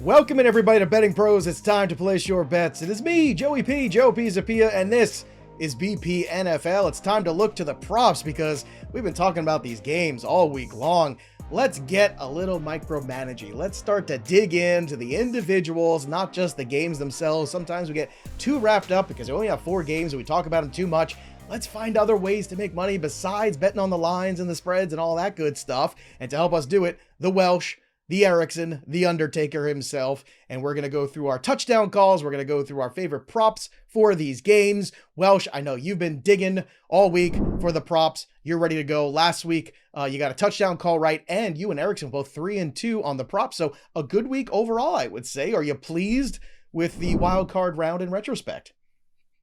Welcome in everybody to Betting Pros. It's time to place your bets. It is me, Joey P, Joe Pisapia, and this is BP NFL. It's time to look to the props because we've been talking about these games all week long. Let's get a little micromanaging. Let's start to dig into the individuals, not just the games themselves. Sometimes we get too wrapped up because we only have 4 games and we talk about them too much. Let's find other ways to make money besides betting on the lines and the spreads and all that good stuff. And to help us do it, the Welsh, the Erickson, the Undertaker himself, and we're going to go through our touchdown calls. We're going to go through our favorite props for these games. Welsh, I know you've been digging all week for the props. You're ready to go. Last week, you got a touchdown call right, and you and Erickson both 3-2 on the props. So a good week overall, I would say. Are you pleased with the wild card round in retrospect?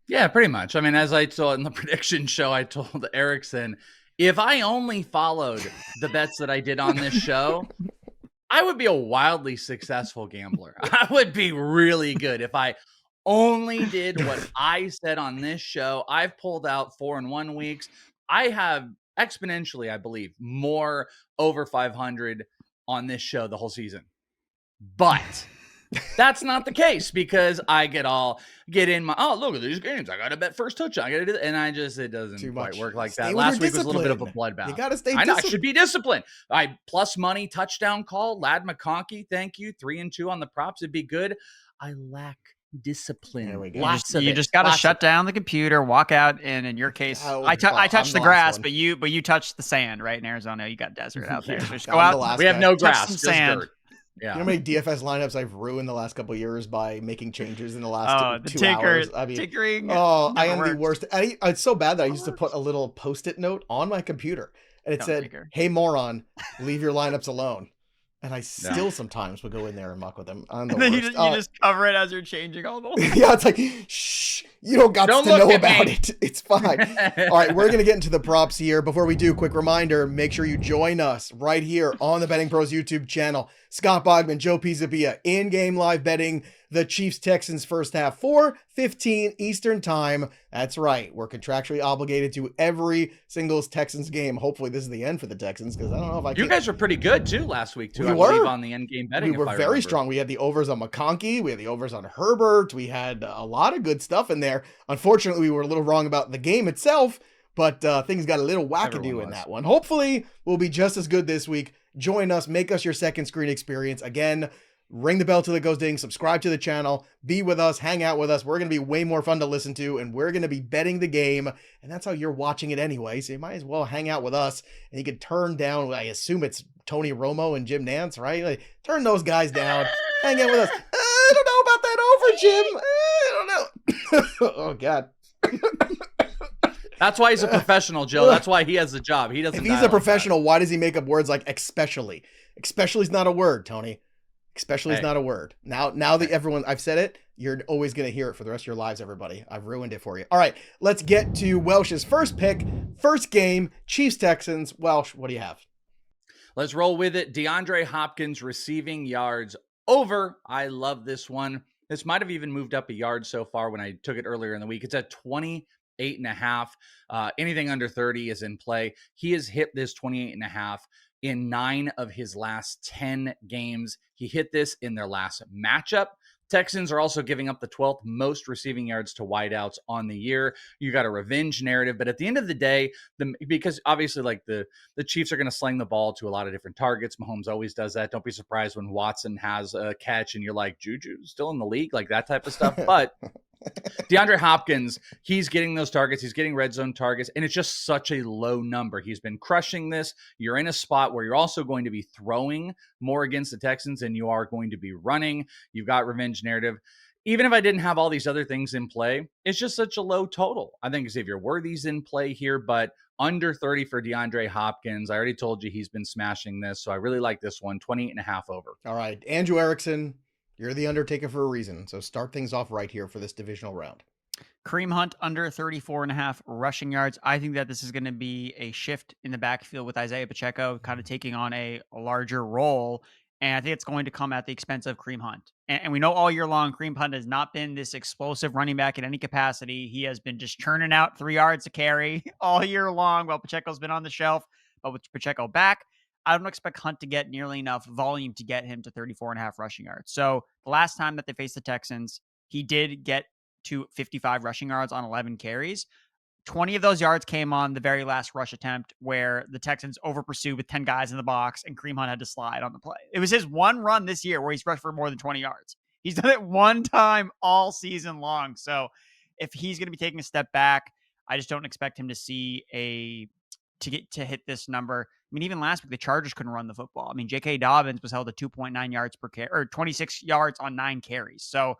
Yeah, pretty much. I mean, as I saw in the prediction show, I told Erickson, if I only followed the bets that I did on this show, I would be a wildly successful gambler. I would be really good if I only did what I said on this show. I've pulled out 4-1 weeks. I have exponentially, I believe, more over 500 on this show the whole season. But that's not the case because I get in my, oh, look at these games. I got to bet first touchdown. I got to do that. And it doesn't quite work like that. Last week was a little bit of a bloodbath. You got to stay disciplined. I should be disciplined. Plus money touchdown call, Lad McConkey. Thank you. 3-2 on the props. It'd be good. I lack discipline. There we go. You just got to shut down the computer, walk out, and in your case, I touched the grass, but you touched the sand, right? In Arizona, you got desert out there. So just go out. We have no grass, just sand. dirt. Yeah. You know how many DFS lineups I've ruined the last couple of years by making changes in the last 2 hours? I mean, tinkering. Oh, I am the worst. It's so bad that I used to put a little Post-it note on my computer, and it said, "Hey moron, leave your lineups alone." And I still sometimes would go in there and muck with them. I'm the and then worst. you just cover it as you're changing all the Yeah, it's like, shh, you don't got to know about it. It's fine. All right, we're going to get into the props here. Before we do, quick reminder, make sure you join us right here on the Betting Pros YouTube channel. Scott Bogman, Joe Pisapia, in-game live betting the Chiefs-Texans first half, 4:15 Eastern time. That's right. We're contractually obligated to every single Texans game. Hopefully this is the end for the Texans because I don't know if I can. You guys were pretty good too last week too. We I were believe on the in-game betting. We were very strong. We had the overs on McConkey. We had the overs on Herbert. We had a lot of good stuff in there. Unfortunately, we were a little wrong about the game itself, but things got a little wackadoo in that one. Hopefully, we'll be just as good this week. Join us. Make us your second screen experience. Again, ring the bell till it goes ding. Subscribe to the channel. Be with us. Hang out with us. We're going to be way more fun to listen to, and we're going to be betting the game, and that's how you're watching it anyway, so you might as well hang out with us, and you can turn down, I assume it's Tony Romo and Jim Nantz, right? Like, turn those guys down. Hang out with us. I don't know about that over, Jim. I don't know. Oh, God. That's why he's a professional, Joe. That's why he has the job. He doesn't. If he's a professional, why does he make up words like especially? Especially is not a word, Tony. Especially is not a word. Now that I've said it, you're always going to hear it for the rest of your lives, everybody. I've ruined it for you. All right, let's get to Welsh's first pick, first game, Chiefs-Texans. Welsh, what do you have? Let's roll with it. DeAndre Hopkins receiving yards over. I love this one. This might have even moved up a yard so far when I took it earlier in the week. It's at 28.5. Anything under 30 is in play. He has hit this 28.5 in 9 of his last 10 games. He hit this in their last matchup. Texans are also giving up the 12th most receiving yards to wideouts on the year. You got a revenge narrative, but at the end of the day, because obviously like the Chiefs are going to sling the ball to a lot of different targets. Mahomes always does that. Don't be surprised when Watson has a catch and you're like, Juju's still in the league, like that type of stuff. But DeAndre Hopkins, he's getting those targets. He's getting red zone targets, and it's just such a low number. He's been crushing this. You're in a spot where you're also going to be throwing more against the Texans than you are going to be running. You've got revenge narrative. Even if I didn't have all these other things in play, it's just such a low total. I think Xavier Worthy's in play here, but under 30 for DeAndre Hopkins. I already told you he's been smashing this, so I really like this one, 28.5 over. All right, Andrew Erickson, you're the Undertaker for a reason, so start things off right here for this divisional round. Kareem Hunt under 34.5 rushing yards. I think that this is going to be a shift in the backfield with Isaiah Pacheco kind of taking on a larger role. And I think it's going to come at the expense of Kareem Hunt. And we know all year long, Kareem Hunt has not been this explosive running back in any capacity. He has been just churning out 3 yards to carry all year long while Pacheco's been on the shelf. But with Pacheco back, I don't expect Hunt to get nearly enough volume to get him to 34.5 rushing yards. So the last time that they faced the Texans, he did get to 55 rushing yards on 11 carries. 20 of those yards came on the very last rush attempt where the Texans over pursued with 10 guys in the box and Kareem Hunt had to slide on the play. It was his one run this year where he's rushed for more than 20 yards. He's done it one time all season long. So if he's going to be taking a step back, I just don't expect him to see to hit this number. I mean, even last week, the Chargers couldn't run the football. I mean, J.K. Dobbins was held to 2.9 yards per carry, or 26 yards on 9 carries. So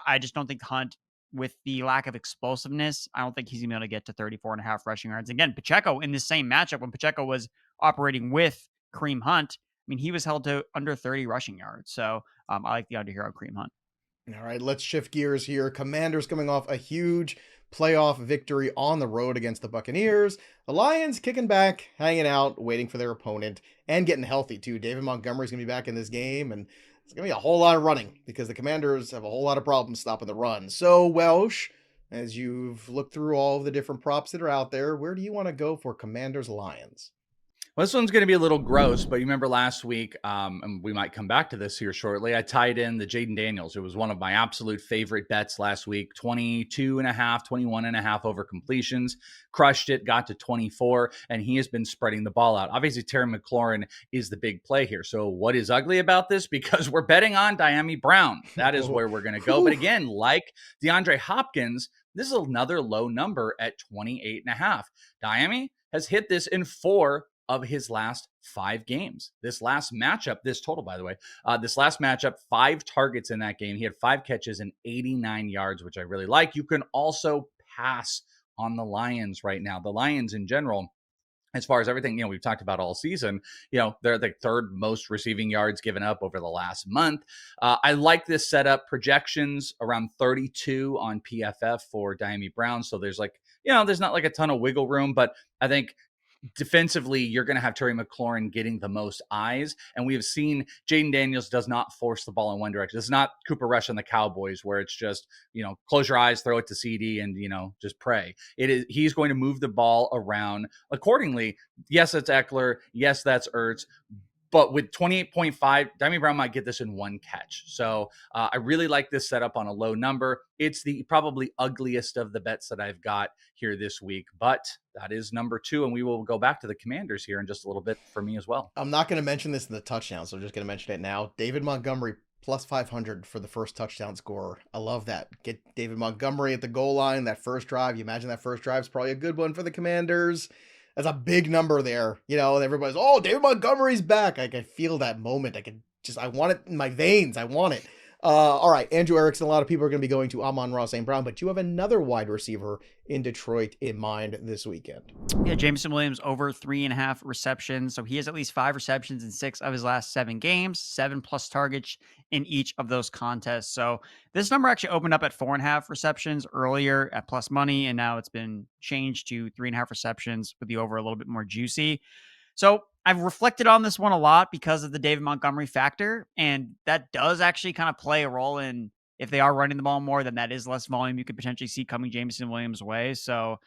I just don't think Hunt, with the lack of explosiveness, I don't think he's going to be able to get to 34.5 rushing yards. Again, Pacheco in this same matchup, when Pacheco was operating with Kareem Hunt, I mean, he was held to under 30 rushing yards. So I like the under here on Kareem Hunt. All right, let's shift gears here. Commanders coming off a huge playoff victory on the road against the Buccaneers. The Lions kicking back, hanging out, waiting for their opponent, and getting healthy too. David Montgomery's going to be back in this game, and it's going to be a whole lot of running because the Commanders have a whole lot of problems stopping the run. So, Welsh, as you've looked through all of the different props that are out there, where do you want to go for Commanders-Lions? Well, this one's going to be a little gross, but you remember last week, and we might come back to this here shortly, I tied in the Jayden Daniels. It was one of my absolute favorite bets last week, 21.5 over completions, crushed it, got to 24, and he has been spreading the ball out. Obviously, Terry McLaurin is the big play here. So what is ugly about this? Because we're betting on Dyami Brown. That is where we're going to go. But again, like DeAndre Hopkins, this is another low number at 28.5. Dyami has hit this in 4 of his last 5 games. This last matchup, this total, by the way, this last matchup, 5 targets in that game. He had 5 catches and 89 yards, which I really like. You can also pass on the Lions right now. The Lions in general, as far as everything, we've talked about all season, they're the 3rd most receiving yards given up over the last month. I like this setup. Projections around 32 on PFF for Dyami Brown. So there's there's not like a ton of wiggle room, but I think defensively, you're going to have Terry McLaurin getting the most eyes. And we have seen Jaden Daniels does not force the ball in one direction. It's not Cooper Rush on the Cowboys where it's just, close your eyes, throw it to CD and, just pray. He's going to move the ball around accordingly. Yes, that's Eckler. Yes, that's Ertz. But with 28.5, Dyami Brown might get this in 1 catch. So I really like this setup on a low number. It's the probably ugliest of the bets that I've got here this week, but that is number 2. And we will go back to the Commanders here in just a little bit for me as well. I'm not going to mention this in the touchdown, so I'm just going to mention it now. David Montgomery plus 500 for the first touchdown scorer. I love that. Get David Montgomery at the goal line, that first drive. You imagine that first drive is probably a good one for the Commanders. That's a big number there, and everybody's, oh, David Montgomery's back. I can feel that moment. I want it in my veins. I want it. All right, Andrew Erickson, a lot of people are going to be going to Amon-Ra St. Brown, but you have another wide receiver in Detroit in mind this weekend. Yeah, Jameson Williams over 3.5 receptions. So he has at least 5 receptions in 6 of his last 7 games, 7+ targets in each of those contests. So this number actually opened up at 4.5 receptions earlier at plus money, and now it's been changed to 3.5 receptions with the over a little bit more juicy. So I've reflected on this one a lot because of the David Montgomery factor, and that does actually kind of play a role in if they are running the ball more, then that is less volume you could potentially see coming Jameson Williams' way. So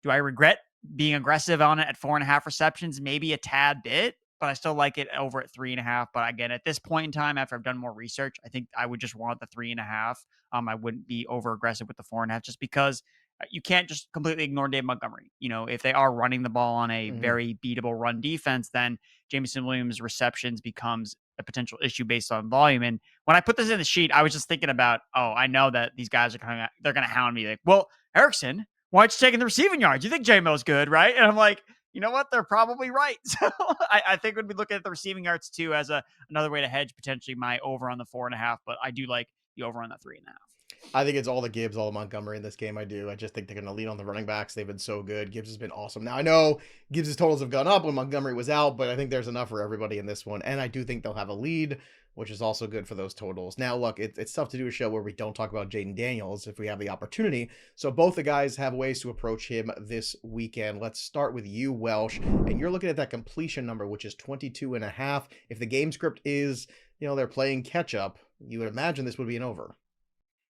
do I regret being aggressive on it at 4.5 receptions? Maybe a tad bit, but I still like it over at 3.5. But again, at this point in time, after I've done more research, I think I would just want the 3.5. I wouldn't be over aggressive with the 4.5 just because you can't just completely ignore Dave Montgomery. If they are running the ball on a very beatable run defense, then Jameson Williams' receptions becomes a potential issue based on volume. And when I put this in the sheet, I was just thinking about, I know that these guys are they're going to hound me. Like, well, Erickson, why aren't you taking the receiving yards? You think J-Mo's good, right? And I'm like, you know what? They're probably right. So I think we'd be looking at the receiving yards too as another way to hedge potentially my over on the 4.5, but I do like the over on the 3.5. I think it's all the Gibbs, all the Montgomery in this game. I do. I just think they're going to lean on the running backs. They've been so good. Gibbs has been awesome. Now, I know Gibbs' totals have gone up when Montgomery was out, but I think there's enough for everybody in this one. And I do think they'll have a lead, which is also good for those totals. Now, look, it's tough to do a show where we don't talk about Jayden Daniels if we have the opportunity. So both the guys have ways to approach him this weekend. Let's start with you, Welsh. And you're looking at that completion number, which is 22.5. If the game script is, they're playing catch up, you would imagine this would be an over.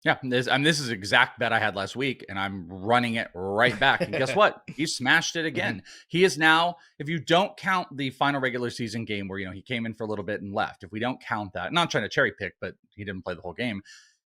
Yeah, this is exact bet I had last week, and I'm running it right back. And guess what? He smashed it again. He is now, if you don't count the final regular season game where, he came in for a little bit and left, if we don't count that, not trying to cherry pick, but he didn't play the whole game,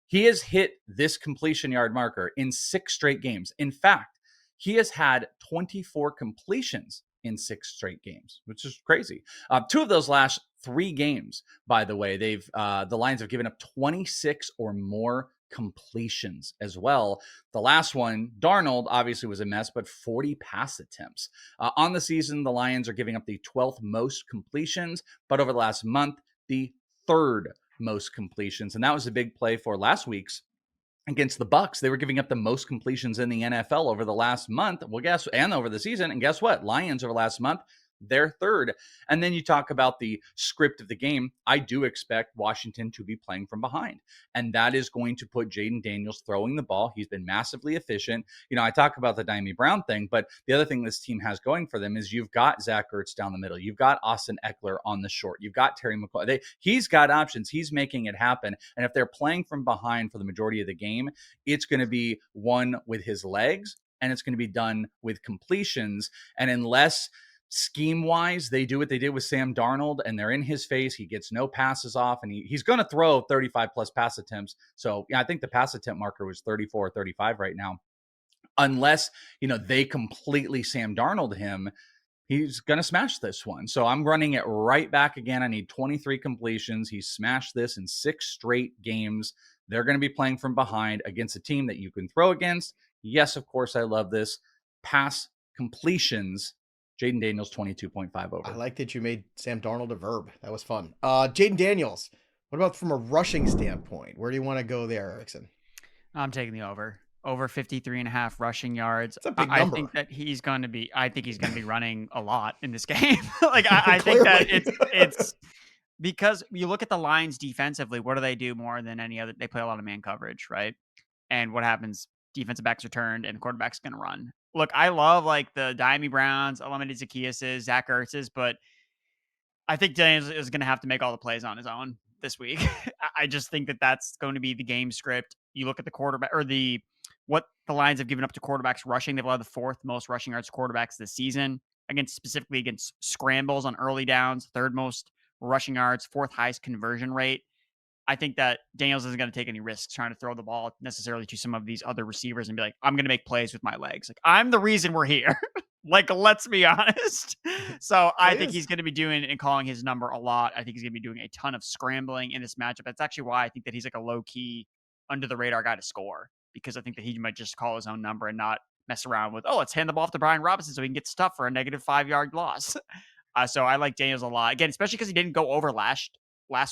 he has hit this completion yard marker in 6 straight games. In fact, he has had 24 completions in 6 straight games, which is crazy. 2 of those last 3 games, by the way, the Lions have given up 26 or more completions as well. The last one, Darnold, obviously was a mess, but 40 pass attempts. On the season, the Lions are giving up the 12th most completions, but over the last month, the 3rd most completions. And that was a big play for last week's against the Bucks. They were giving up the most completions in the NFL over the last month. Well, and over the season. And guess what? Lions over last month, they're 3rd. And then you talk about the script of the game. I do expect Washington to be playing from behind. And that is going to put Jaden Daniels throwing the ball. He's been massively efficient. I talk about the Dyami Brown thing, but the other thing this team has going for them is you've got Zach Ertz down the middle. You've got Austin Eckler on the short. You've got Terry McLaurin. He's got options. He's making it happen. And if they're playing from behind for the majority of the game, it's going to be one with his legs, and it's going to be done with completions. And unless scheme-wise they do what they did with Sam Darnold and they're in his face, he gets no passes off, and he's going to throw 35-plus pass attempts. So, I think the pass attempt marker was 34 or 35 right now. Unless, they completely Sam Darnold him, he's going to smash this one. So I'm running it right back again. I need 23 completions. He smashed this in 6 straight games. They're going to be playing from behind against a team that you can throw against. Yes, of course, I love this. Pass completions, Jaden Daniels, 22.5 over. I like that you made Sam Darnold a verb. That was fun. Jaden Daniels, what about from a rushing standpoint? Where do you want to go there, Erickson? I'm taking the over 53.5 rushing yards. That's a big number. I think that he's going to be running a lot in this game. I think that it's because you look at the Lions defensively, what do they do more than any other? They play a lot of man coverage, right? And what happens? Defensive backs are turned and quarterback's going to run. Look, I love the Dyami Browns, Alameda Zacchaeus, Zach Ertz's, but I think Daniels is going to have to make all the plays on his own this week. I just think that that's going to be the game script. You look at the quarterback or what the Lions have given up to quarterbacks rushing. They've allowed the 4th most rushing yards to quarterbacks this season, specifically against scrambles on early downs, 3rd most rushing yards, 4th highest conversion rate. I think that Daniels isn't going to take any risks trying to throw the ball necessarily to some of these other receivers and be like, I'm going to make plays with my legs. I'm the reason we're here. Let's be honest. So I think he's going to be doing and calling his number a lot. I think he's going to be doing a ton of scrambling in this matchup. That's actually why I think that he's a low key under the radar guy to score, because I think that he might just call his own number and not mess around with, let's hand the ball off to Brian Robinson so he can get stuffed for a negative -5-yard loss. So I like Daniels a lot. Again, especially because he didn't go over last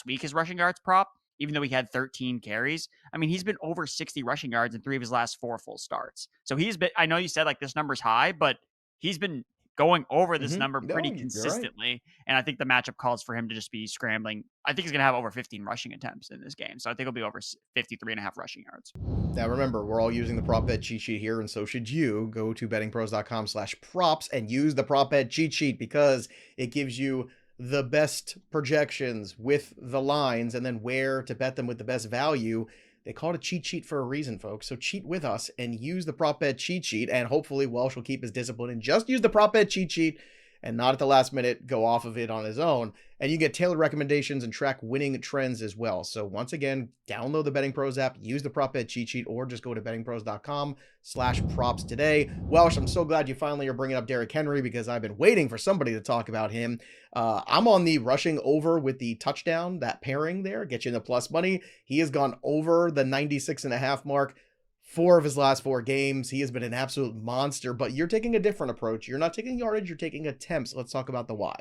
week, his rushing yards prop, even though he had 13 carries. He's been over 60 rushing yards in 3 of his last 4 full starts. So he's been, I know you said this number's high, but he's been going over this number pretty consistently. Right. And I think the matchup calls for him to just be scrambling. I think he's going to have over 15 rushing attempts in this game. So I think it'll be over 53.5 rushing yards. Now, remember, we're all using the prop bet cheat sheet here, and so should you. Go to bettingpros.com/props and use the prop bet cheat sheet, because it gives you the best projections with the lines and then where to bet them with the best value. They call it a cheat sheet for a reason, folks. So cheat with us and use the prop bet cheat sheet, and hopefully Welsh will keep his discipline and just use the prop bet cheat sheet and not at the last minute go off of it on his own. And you get tailored recommendations and track winning trends as well. So once again, download the Betting Pros app, use the prop bet cheat sheet, or just go to bettingpros.com/props today. Welsh, I'm so glad you finally are bringing up Derrick Henry, because I've been waiting for somebody to talk about him. I'm on the rushing over with the touchdown, that pairing there, get you in the plus money. He has gone over the 96.5 mark 4 of his last 4 games. He has been an absolute monster, but you're taking a different approach. You're not taking yardage, you're taking attempts. Let's talk about the why.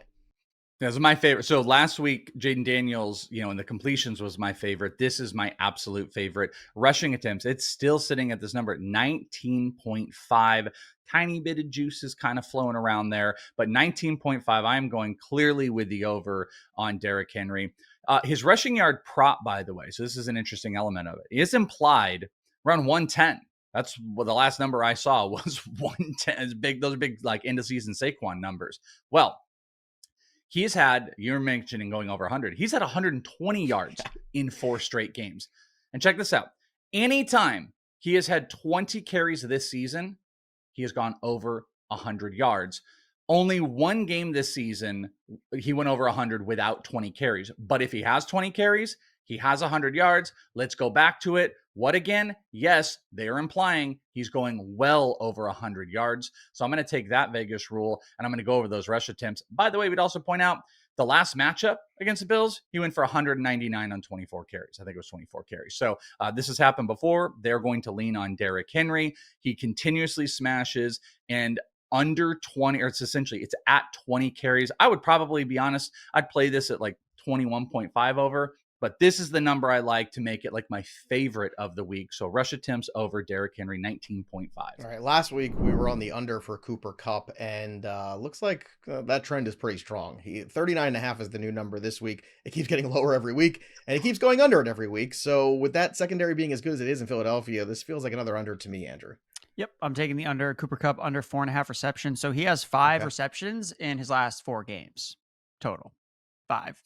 This is my favorite. So last week, Jaden Daniels, and the completions was my favorite. This is my absolute favorite. Rushing attempts, it's still sitting at this number, 19.5. Tiny bit of juice is kind of flowing around there, but 19.5, I'm going clearly with the over on Derrick Henry. His rushing yard prop, by the way, so this is an interesting element of it, is implied around 110. That's what the last number I saw was 110. It's big. Those are big, end of season Saquon numbers. Well, he's had, you're mentioning going over 100. He's had 120 yards in 4 straight games. And check this out. Anytime he has had 20 carries this season, he has gone over 100 yards. Only one game this season, he went over 100 without 20 carries. But if he has 20 carries, he has 100 yards. Let's go back to it. What again? Yes, they are implying he's going well over 100 yards. So I'm going to take that Vegas rule, and I'm going to go over those rush attempts. By the way, we'd also point out the last matchup against the Bills, he went for 199 on 24 carries. I think it was 24 carries. So this has happened before. They're going to lean on Derrick Henry. He continuously smashes, and under 20, or it's at 20 carries. I would probably be honest, I'd play this at like 21.5 over, but this is the number I like to make it like my favorite of the week. So rush attempts over Derrick Henry, 19.5. All right, last week we were on the under for Cooper Kupp, and looks like that trend is pretty strong. 39.5 is the new number this week. It keeps getting lower every week, and it keeps going under it every week. So with that secondary being as good as it is in Philadelphia, this feels like another under to me, Andrew. Yep, I'm taking the under. Cooper Kupp under 4.5 receptions. So he has 5 receptions in his last 4 games total. 5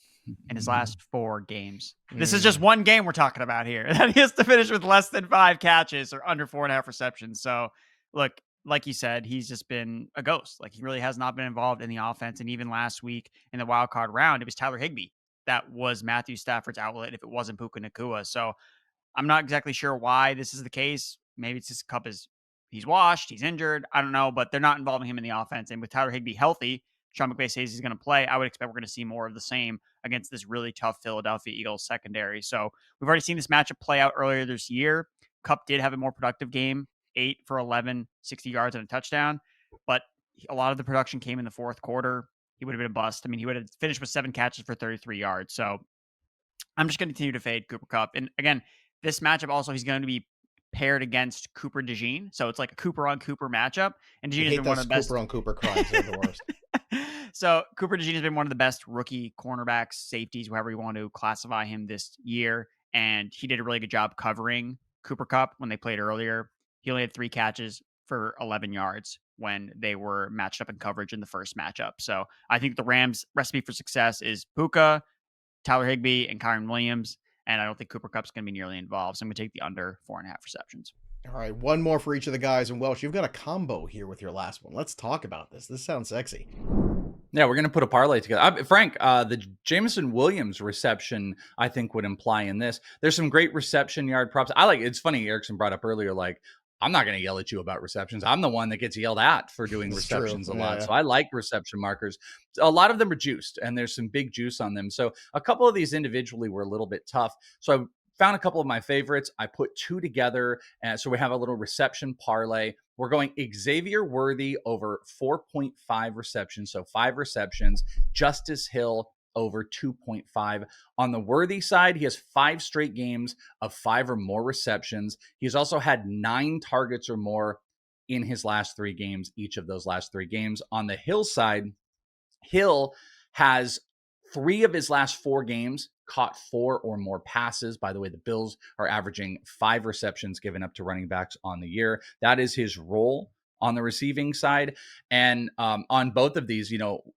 in his last 4 games. This is just one game we're talking about here. That he has to finish with less than 5 catches or under 4.5 receptions. So look, like you said, he's just been a ghost. Like he really has not been involved in the offense. And even last week in the wild card round, it was Tyler Higbee that was Matthew Stafford's outlet if it wasn't Puka Nacua. So I'm not exactly sure why this is the case. Maybe it's just Kupp he's washed, he's injured. I don't know, but they're not involving him in the offense. And with Tyler Higbee healthy, Sean McVay says he's going to play. I would expect we're going to see more of the same against this really tough Philadelphia Eagles secondary. So we've already seen this matchup play out earlier this year. Kupp did have a more productive game, 8 for 11, 60 yards and a touchdown. But a lot of the production came in the fourth quarter. He would have been a bust. I mean, he would have finished with 7 catches for 33 yards. So I'm just going to continue to fade Cooper Kupp. And again, this matchup also, he's going to be paired against Cooper DeJean. So it's like a Cooper on Cooper matchup. And DeJean has been one of the best. Cooper on Cooper crimes. They're the worst. So Cooper DeJean has been one of the best rookie cornerbacks, safeties, whoever you want to classify him this year. And he did a really good job covering Cooper Kupp when they played earlier. He only had 3 catches for 11 yards when they were matched up in coverage in the first matchup. So I think the Rams' recipe for success is Puka, Tyler Higbee, and Kareem Williams. And I don't think Cooper Kupp's going to be nearly involved. So I'm going to take the under 4.5 receptions. All right, one more for each of the guys. And Welsh, you've got a combo here with your last one. Let's talk about this. This sounds sexy. Yeah, we're going to put a parlay together. Frank, the Jameson Williams reception, I think, would imply in this. There's some great reception yard props. It's funny, Erickson brought up earlier, like, I'm not going to yell at you about receptions. I'm the one that gets yelled at for doing receptions a lot. Yeah. So I like reception markers. A lot of them are juiced, and there's some big juice on them. So a couple of these individually were a little bit tough. So I found a couple of my favorites. I put 2 together. And so we have a little reception parlay. We're going Xavier Worthy over 4.5 receptions. So 5 receptions. Justice Hill over 2.5. On the Worthy side, he has 5 straight games of 5 or more receptions. He's also had 9 targets or more in his last 3 games, each of those last 3 games. On the Hill side, Hill has 3 of his last 4 games caught 4 or more passes. By the way, the Bills are averaging 5 receptions given up to running backs on the year. That is his role on the receiving side. And on both of these,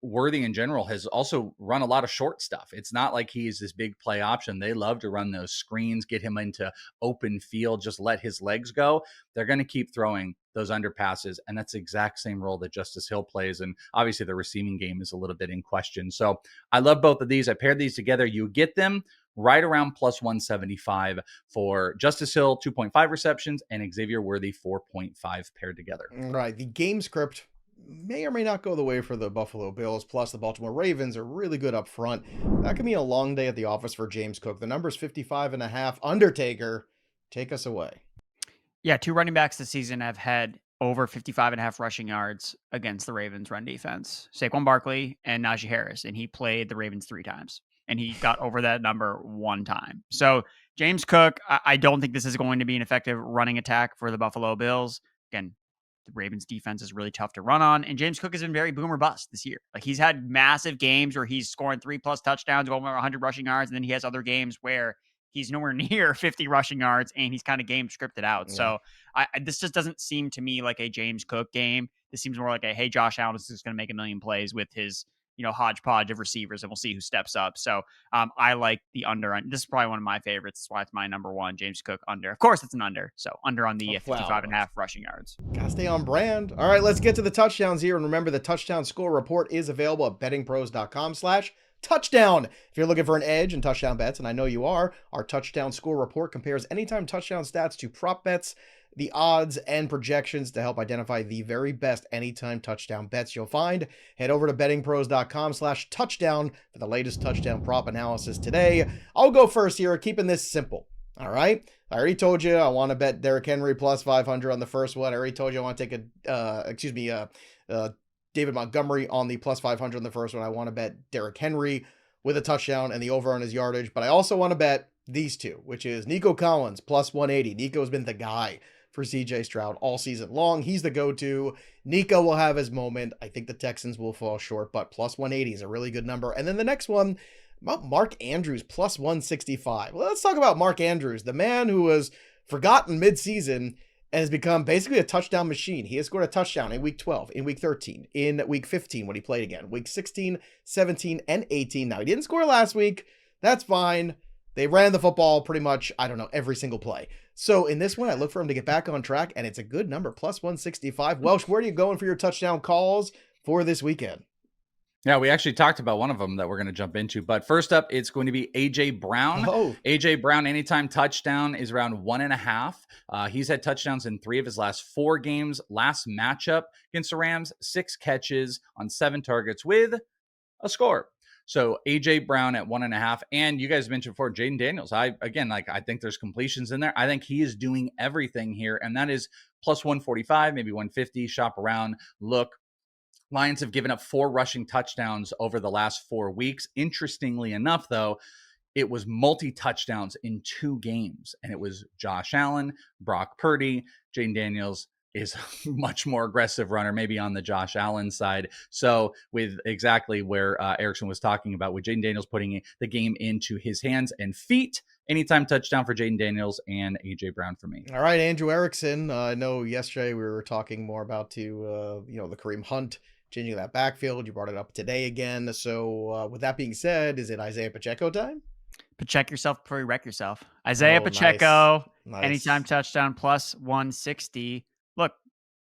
Worthy in general has also run a lot of short stuff. It's not like he's this big play option. They love to run those screens, get him into open field, just let his legs go. They're going to keep throwing those underpasses. And that's the exact same role that Justice Hill plays. And obviously the receiving game is a little bit in question. So I love both of these. I paired these together. You get them right around plus 175 for Justice Hill, 2.5 receptions, and Xavier Worthy, 4.5 paired together. Right. The game script may or may not go the way for the Buffalo Bills, plus the Baltimore Ravens are really good up front. That could mean a long day at the office for James Cook. The number's 55.5. Undertaker, take us away. Yeah, 2 running backs this season have had over 55.5 rushing yards against the Ravens run defense. Saquon Barkley and Najee Harris, and he played the Ravens 3 times. And he got over that number 1 time. So James Cook, I don't think this is going to be an effective running attack for the Buffalo Bills. Again, the Ravens defense is really tough to run on. And James Cook has been very boomer bust this year. Like he's had massive games where he's scoring 3+ touchdowns, over 100 rushing yards. And then he has other games where he's nowhere near 50 rushing yards and he's kind of game scripted out. Yeah. So this just doesn't seem to me like a James Cook game. This seems more like hey, Josh Allen is just going to make a million plays with his hodgepodge of receivers, and we'll see who steps up. So I like the under. This is probably one of my favorites. That's why it's my number one. James Cook under. Of course, it's an under. So under on the 55.5 rushing yards. Gotta stay on brand. All right, let's get to the touchdowns here. And remember, the touchdown score report is available at bettingpros.com/touchdown. If you're looking for an edge in touchdown bets, and I know you are, our touchdown score report compares anytime touchdown stats to prop bets, the odds and projections to help identify the very best anytime touchdown bets you'll find. Head over to bettingpros.com/touchdown for the latest touchdown prop analysis today. I'll go first here, keeping this simple. All right. I already told you I want to bet Derrick Henry plus 500 on the first one. I already told you I want to take David Montgomery on the plus 500 on the first one. I want to bet Derrick Henry with a touchdown and the over on his yardage. But I also want to bet these two, which is Nico Collins plus 180. Nico's been the guy for CJ Stroud all season long. He's the go-to. Nico will have his moment. I think the Texans will fall short, but plus 180 is a really good number. And then the next one, Mark Andrews plus 165. Well, let's talk about Mark Andrews, the man who was forgotten midseason and has become basically a touchdown machine. He has scored a touchdown in week 12, in week 13, in week 15 when he played again, week 16, 17, and 18. Now, he didn't score last week. That's fine. They ran the football pretty much, every single play. So in this one, I look for him to get back on track, and it's a good number, plus 165. Welsh, where are you going for your touchdown calls for this weekend? Yeah, we actually talked about one of them that we're going to jump into. But first up, it's going to be A.J. Brown. A.J. Brown, anytime touchdown is around 1.5. He's had touchdowns in 3 of his last 4 games. Last matchup against the Rams, 6 catches on 7 targets with a score. So A.J. Brown at 1.5. And you guys mentioned before, Jaden Daniels. I think there's completions in there. I think he is doing everything here. And that is plus 145, maybe 150. Shop around, look. Lions have given up 4 rushing touchdowns over the last 4 weeks. Interestingly enough, though, it was multi-touchdowns in 2 games. And it was Josh Allen, Brock Purdy, Jayden Daniels is a much more aggressive runner, maybe on the Josh Allen side. So with exactly where Erickson was talking about, with Jayden Daniels putting the game into his hands and feet, anytime touchdown for Jayden Daniels and A.J. Brown for me. All right, Andrew Erickson. I know yesterday we were talking more about the Kareem Hunt, changing that backfield. You brought it up today again. So with that being said, is it Isaiah Pacheco time? Pacheco yourself before you wreck yourself. Isaiah Pacheco, nice. Anytime touchdown plus 160. Look,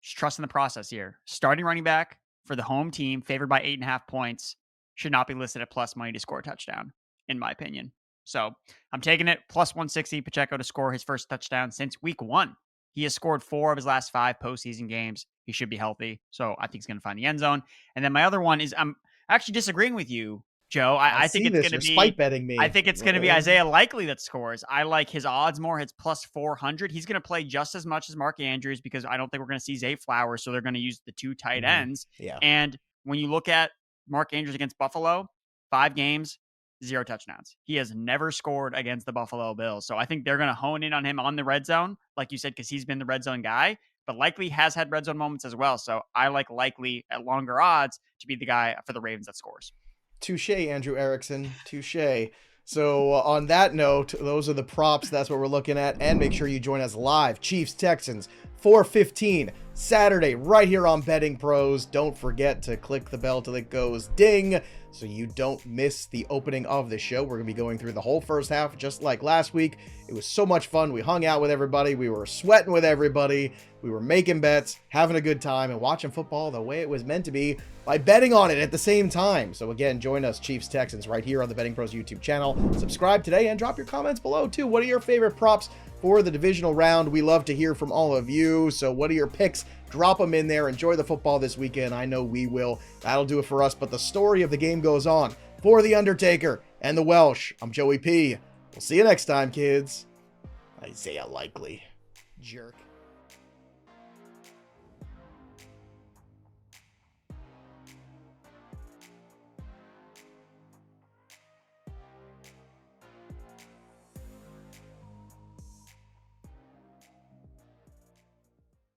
just trust in the process here. Starting running back for the home team, favored by 8.5 points, should not be listed at plus money to score a touchdown, in my opinion. So I'm taking it plus 160. Pacheco to score his first touchdown since week 1. He has scored 4 of his last 5 postseason games. He should be healthy. So I think he's going to find the end zone. And then my other one is, I'm actually disagreeing with you, Joe. I think it's going to be spite betting me. I think it's going to be Isaiah Likely that scores. I like his odds more. It's plus 400. He's going to play just as much as Mark Andrews because I don't think we're going to see Zay Flowers. So they're going to use the 2 tight ends. Yeah. And when you look at Mark Andrews against Buffalo, 5 games, 0 touchdowns. He has never scored against the Buffalo Bills. So I think they're going to hone in on him on the red zone, like you said, because he's been the red zone guy. But Likely has had red zone moments as well. So I like Likely at longer odds to be the guy for the Ravens that scores. Touche, Andrew Erickson. Touche. So on that note, those are the props. That's what we're looking at. And make sure you join us live. Chiefs, Texans, 4:15 Saturday, right here on Betting Pros. Don't forget to click the bell till it goes ding so you don't miss the opening of the show. We're going to be going through the whole first half just like last week. It was so much fun. We hung out with everybody. We were sweating with everybody. We were making bets, having a good time, and watching football the way it was meant to be by betting on it at the same time. So again, join us, Chiefs Texans, right here on the Betting Pros YouTube channel. Subscribe today and drop your comments below too. What are your favorite props for the divisional round? We love to hear from all of you. So what are your picks? Drop them in there. Enjoy the football this weekend. I know we will. That'll do it for us. But the story of the game goes on. For The Undertaker and the Welsh, I'm Joey P. We'll see you next time, kids. Isaiah Likely. Jerk.